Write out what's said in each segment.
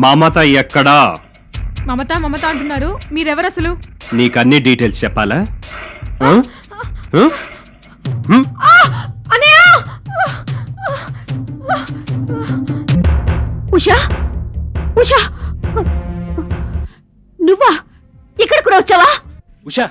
మమత ఎక్కడా? మమత మమత అంటున్నారు, మీరెవరు అసలు? నీకన్ని డీటెయిల్స్ చెప్పాలా? ఉషా, ఉషా, నువ్వా? ఇక్కడ కూడా వచ్చావా? ఉషా,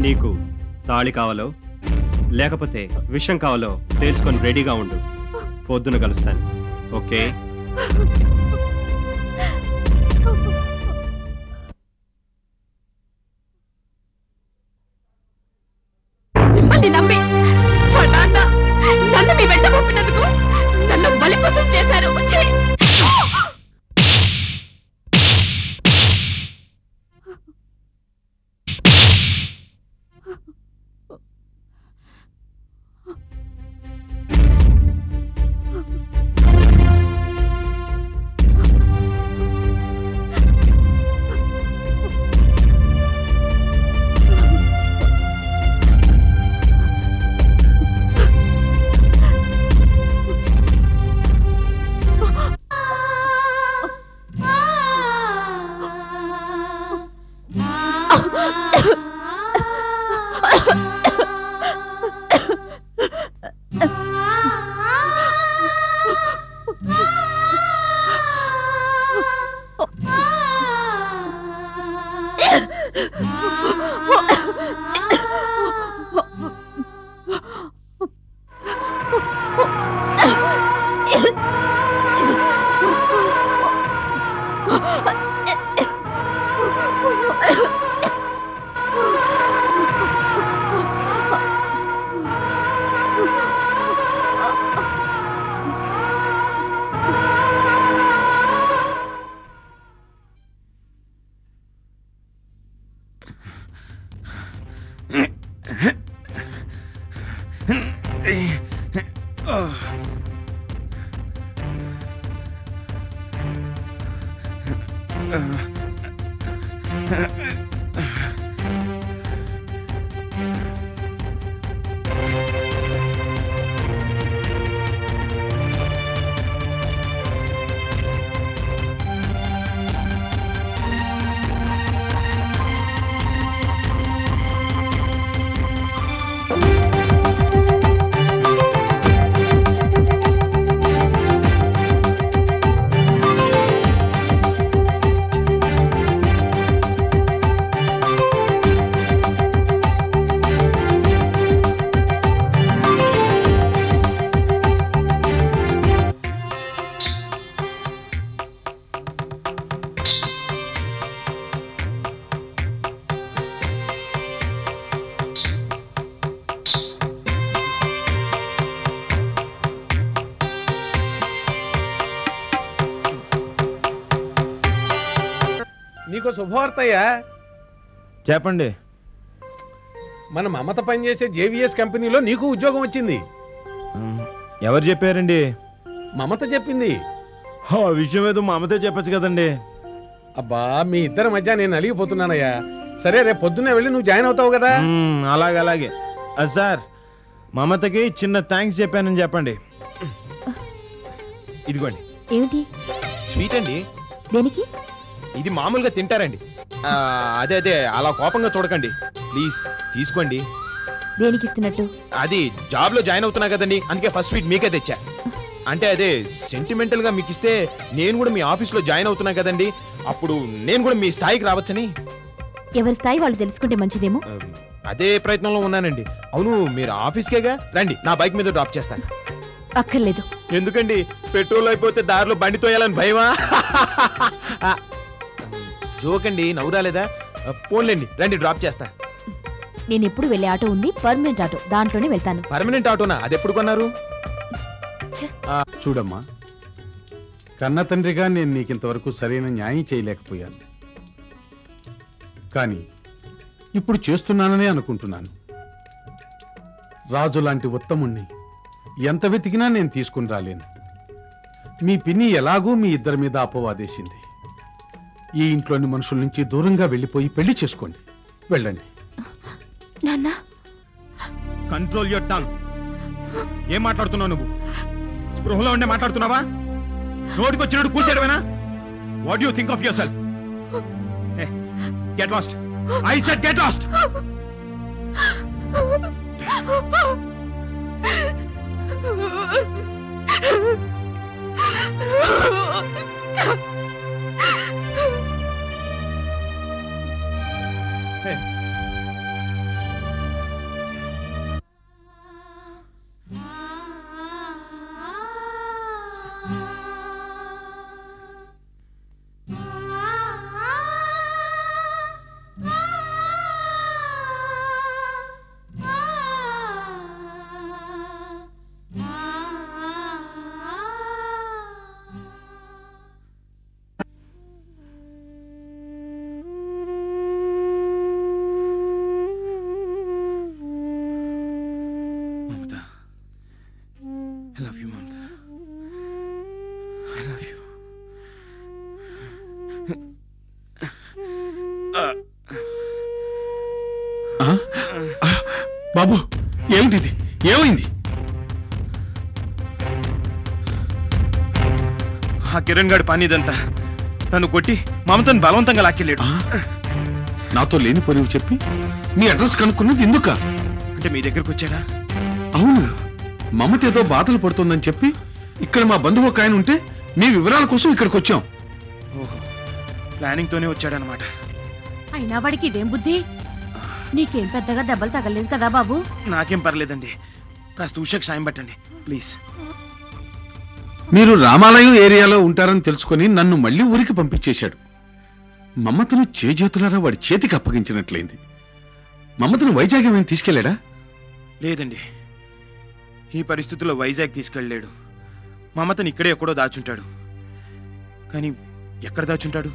నీకు తాళి కావాలో లేకపోతే విషయం కావాలో తేల్చుకొని రెడీగా ఉండు. పొద్దున కలుస్తాను. ఓకే? మిమ్మల్ని నమ్మి మా నాన్న నన్ను మీ వెంట పంపినందుకు నన్ను బలిపశం చేశారు. నీకు శుభవార్తయ్యా. చెప్పండి. మన మమత పనిచేసే జేవిఎస్ కంపెనీలో నీకు ఉద్యోగం వచ్చింది. ఎవరు చెప్పారండి? మమత చెప్పింది. ఆ విషయం ఏదో మమతే చెప్పచ్చు కదండి. అబ్బా, మీ ఇద్దరి మధ్య నేను అలిగిపోతున్నానయ్యా. సరే, రేపు పొద్దున్నే వెళ్ళి నువ్వు జాయిన్ అవుతావు కదా. అలాగే సార్, మమతకి చిన్న థ్యాంక్స్ చెప్పానని చెప్పండి. ఇదిగోండి. ఏమిటి? స్వీట్ అండి. దేనికి? ఇది మామూలుగా తింటారండి. అదే అలా కోపంగా చూడకండి ప్లీజ్, తీసుకోండి. దేనికి ఇస్తున్నట్టు? అది జాబ్ లో జాయిన్ అవుతున్నా కదండి, అందుకే ఫస్ట్ స్వీట్ మీకే తెచ్చా. అంటే అదే సెంటిమెంటల్ గా మీకు ఇస్తే నేను కూడా మీ ఆఫీస్ లో జాయిన్ అవుతున్నా కదండి, అప్పుడు నేను కూడా మీ స్థాయికి రావచ్చని. ఎవరి స్థాయి వాళ్ళు తెలుసుకుంటే మంచిదేమో. అదే ప్రయత్నంలో ఉన్నానండి. అవును, మీరు ఆఫీస్కేగా రండి, నా బైక్ మీద డ్రాప్ చేస్తాను. అక్కర్లేదు. ఎందుకండి? పెట్రోల్ అయిపోతే దారిలో బండి తోయాలని భయమా? జోకండి, నవ్వు రాలేదా? పోన్లేండి, రండి డ్రాప్ చేస్తా. నేను ఎప్పుడు వెళ్ళే ఆటో ఉంది, పర్మనెంట్ ఆటో, దాంట్లోనే వెళ్తాను. పర్మనెంట్ ఆటోనా? అది ఎప్పుడు కొన్నారు? చూడమ్మా, కన్న తండ్రిగా నేను నీకింతవరకు సరైన న్యాయం చేయలేకపోయాను. కానీ ఇప్పుడు చేస్తున్నాననే అనుకుంటున్నాను. రాజు లాంటి ఉత్తముణ్ణి ఎంత వెతికినా నేను తీసుకుని రాలేను. మీ పిన్ని ఎలాగూ మీ ఇద్దరి మీద అపవాదేసింది. ఈ ఇంట్లోని మనుషుల నుంచి దూరంగా వెళ్ళిపోయి పెళ్లి చేసుకోండి. వెళ్ళండి. నాన్న, కంట్రోల్ యువర్ టంగ్. ఏం మాట్లాడుతున్నావు నువ్వు? స్పృహలో ఉండే మాట్లాడుతున్నావా? నోటికి వచ్చినట్టు కూసేయడమేనా? What you think of yourself? Get lost. I said get lost. I love you, Mamta. I love you. బాబు, ఏమిటిది? ఏమైంది? ఆ కిరణ్ గాడి పని ఇదంతా. నన్ను కొట్టి మమతను బలవంతంగా లాక్కెళ్ళాడు. నాతో లేని పని చెప్పి నీ అడ్రస్ కనుక్కున్నది ఎందుక? అంటే మీ దగ్గరకు వచ్చాడా? అవును, మమత ఏదో బాధలు పడుతుందని చెప్పి ఇక్కడ మా బంధువు ఒక ఆయన ఉంటే మీ వివరాల కోసం ఇక్కడికి వచ్చాం. ఓహో, ప్లానింగ్ తోనే వచ్చాడనమాట. అయినా వాడికి ఇదేం బుద్ధి? నీకేం పెద్దగా దెబ్బలు తగలేదు కదా బాబు? నాకేం పర్లేదండి. కాస్త ఉషకు సాయం పట్టండి ప్లీజ్. మీరు రామాలయం ఏరియాలో ఉంటారని తెలుసుకుని నన్ను మళ్ళీ ఊరికి పంపించేశాడు. మమతను చేజేతులారా వాడి చేతికి అప్పగించినట్లయింది. మమతను వైజాగ్ ఏమైనా తీసుకెళ్లాడా? లేదండి, ఈ పరిస్థితుల్లో వైజాగ్ తీసుకెళ్ళలేడు. మమతను ఇక్కడే ఎక్కడో దాచుంటాడు. కానీ ఎక్కడ దాచుంటాడు?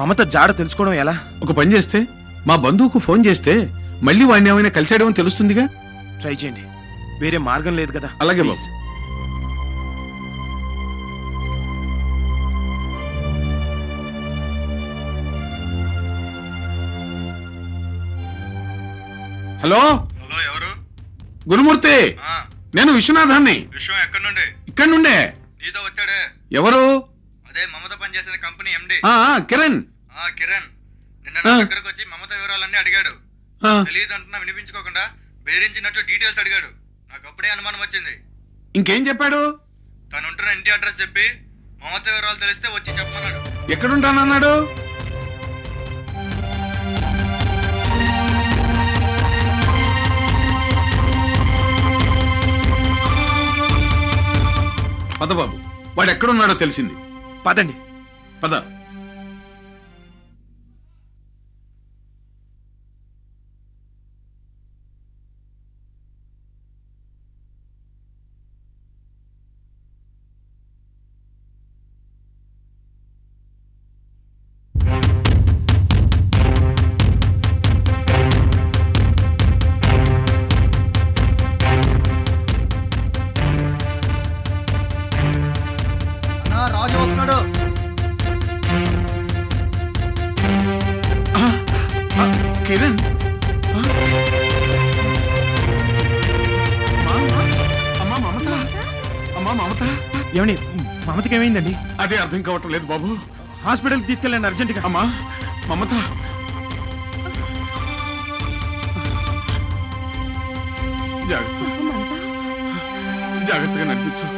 మమత జాడ తెలుసుకోవడం ఎలా? ఒక పని చేస్తే మా బంధువుకు ఫోన్ చేస్తే మళ్ళీ వాడిని ఏమైనా కలిసాడేమో తెలుస్తుందిగా. ట్రై చేయండి, వేరే మార్గం లేదు కదా. అలాగే ప్లీజ్. హలో హలో, ఎవరు? గురుమూర్తి, నేను విశ్వనాథాన్ని. విషయం ఎక్కడి నుండి? ఇక్కడి నుండే. నీతో వచ్చాడే? ఎవరు? అదే మమత పనిచేసిన కంపెనీ ఎండి కిరణ్. కిరణ్ నిన్న నా దగ్గరకు వచ్చి మమత వివరాలన్నీ అడిగాడు. తెలియదు అంటున్నా వినిపించుకోకుండా బెదిరించినట్లు డీటెయిల్స్ అడిగాడు. నాకు అప్పుడే అనుమానం వచ్చింది. ఇంకేం చెప్పాడు? తను ఉంటున్న ఇంటి అడ్రస్ చెప్పి మమత వివరాలు తెలిస్తే వచ్చి చెప్పమన్నాడు. ఎక్కడుంటానన్నాడు? పదబాబు, వాడు ఎక్కడున్నాడో తెలిసింది. పదండి. పద. రాజు వస్తున్నాడు. కిరణ్, అమ్మా మమత, అమ్మా మమత. ఏమండి, మమతకి ఏమైందండి? అదే అర్థం కావటం లేదు బాబు. హాస్పిటల్కి తీసుకెళ్ళండి అర్జెంటుగా. అమ్మా మమత, జాగ్రత్తగా నడిపించు.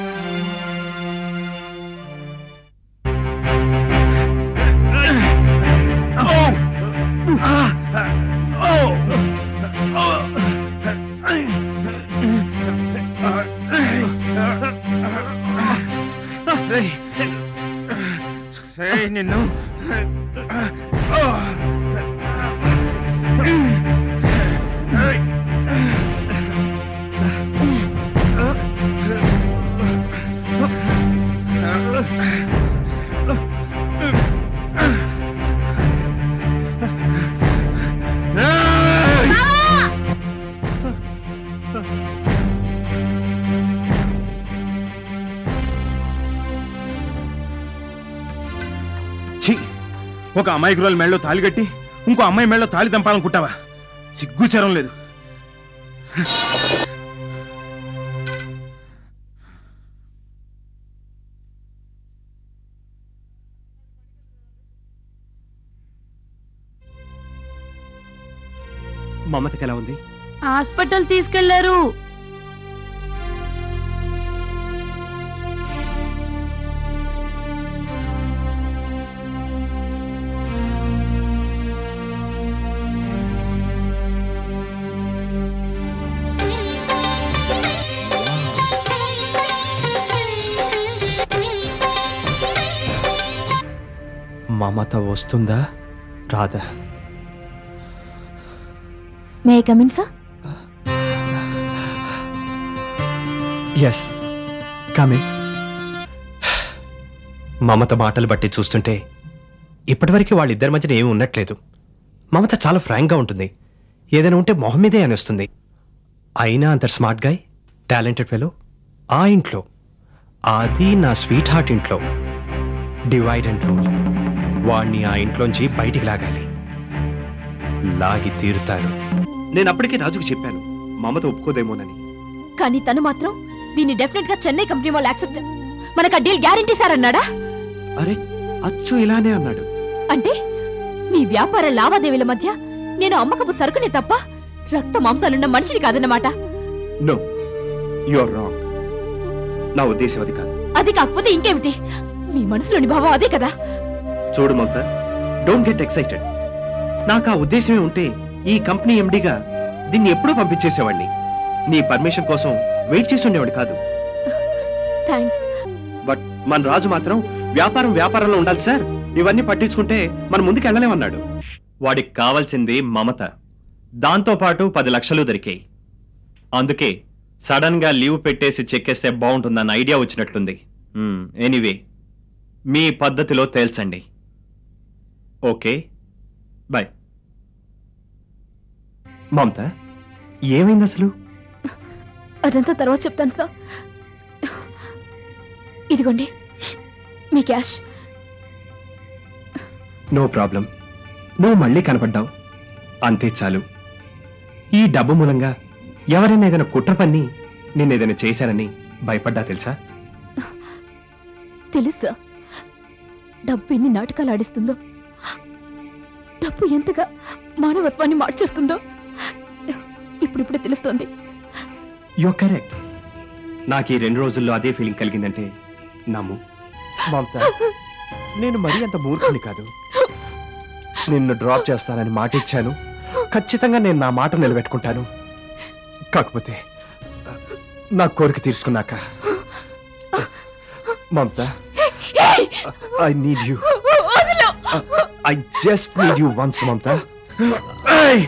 నిన్ను ఒక అమాయకురాలు మెళ్ళలో తాళి కట్టి ఇంకో అమ్మాయి మెళ్ళలో తాళి దంపాలనుకుంటావా? సిగ్గుచరం లేదు. మమతకి ఎలా ఉంది? హాస్పిటల్ తీసుకెళ్లారు. మమత వస్తుందా రాదా? May I come in sir? Yes come in. Mamata మాటలు బట్టి చూస్తుంటే ఇప్పటివరకు వాళ్ళిద్దరి మధ్యన ఏమీ ఉన్నట్లేదు. మమత చాలా ఫ్రాంక్గా ఉంటుంది. ఏదైనా ఉంటే మొహం మీదే అనిస్తుంది. అయినా అంత స్మార్ట్ గాయ్, టాలెంటెడ్ ఫెలో ఆ ఇంట్లో, అది నా స్వీట్ హార్ట్ ఇంట్లో డివైడ్ అండ్ రూల్. వాణ్ణి ఆ ఇంట్లోంచి బయటికి లాగాలి. లాగి తీరుతాను. నేను అప్పటికే రాజుకు చెప్పాను మమత ఒప్పుకోదేమోనని. కానీ తను మాత్రం దీన్ని డెఫినెట్ గా చెన్నై కంపెనీ వాళ్ళు యాక్సెప్ట్, మనకు ఆ డీల్ గ్యారంటీ సార్ అన్నాడా? అరే అచ్చు ఇలానే అన్నాడు. అంటే మీ వ్యాపార లావాదేవీల మధ్య నేను అమ్మకపు సరుకునే తప్ప రక్త మాంసాలున్న మనిషిని కాదన్నమాట. No, you are wrong. నా ఉద్దేశం అది కాదు. అది కాకపోతే ఇంకేమిటి? మీ మనసులోని భావం అదే కదా. చూడు మమత, డోంట్ గెట్ ఎక్సైటెడ్. నాకు ఆ ఉద్దేశమే ఉంటే ఈ కంపెనీ ఎండీగా దీన్ని ఎప్పుడూ పంపించేసేవాడిని. నీ పర్మిషన్ కోసం వెయిట్ చేసి ఉండేవాడు కాదు. థాంక్స్. బట్ మన రాజు మాత్రం వ్యాపారంలో ఉండాలి సార్, ఇవన్నీ పట్టించుకుంటే మనం ముందుకు వెళ్ళలేమన్నాడు. వాడికి కావాల్సింది మమత, దాంతో పాటు 10 లక్షలు దొరికాయి. అందుకే సడన్ గా లీవ్ పెట్టేసి చెక్కేస్తే బాగుంటుందన్న ఐడియా వచ్చినట్లుంది. ఎనీవే, మీ పద్ధతిలో తేల్చండి. Okay bye. మమత ఏమైంది అసలు? అదంతా తర్వాత చెప్తాను సార్. ఇదిగోండి మీ క్యాష్. No problem. నువ్వు మళ్ళీ కనపడ్డావు, అంతే చాలు. ఈ డబ్బు మూలంగా ఎవరైనా ఏదైనా కుట్ర పన్ని నేనేదైనా చేశానని భయపడ్డా తెలుసా? తెలుసా? డబ్బు ఎన్ని నాటకాలు ఆడిస్తుందో, డబ్బు ఎంతగా మానవత్వాన్ని మార్చేస్తుందో ఇప్పుడిప్పుడే తెలుస్తోంది. You correct. నాకు ఈ 2 రోజుల్లో అదే ఫీలింగ్ కలిగిందంటే నమ్ము. మమత, నేను మరీ అంత మూర్ఖుని కాదు. నిన్ను డ్రాప్ చేస్తానని మాట ఇచ్చాను. ఖచ్చితంగా నేను నా మాట నిలబెట్టుకుంటాను. కాకపోతే నా కోరిక తీర్చుకున్నాక. మమత, I need you. I just need you once, Mamta. Hey!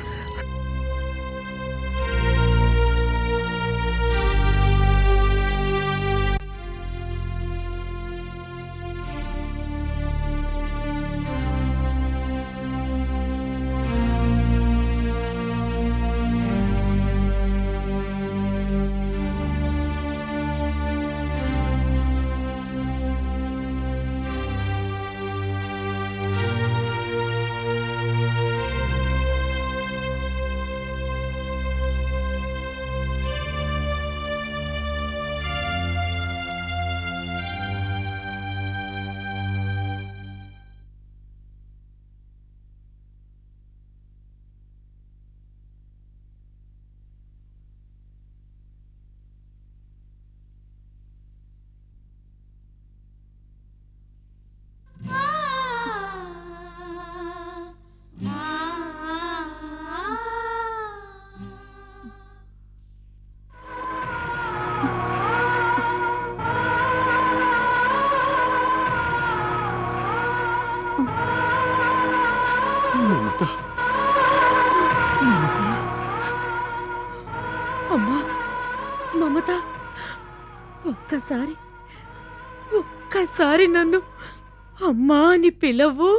అమ్మా మమత, ఒక్కసారి నన్ను అమ్మా అని పిలవు.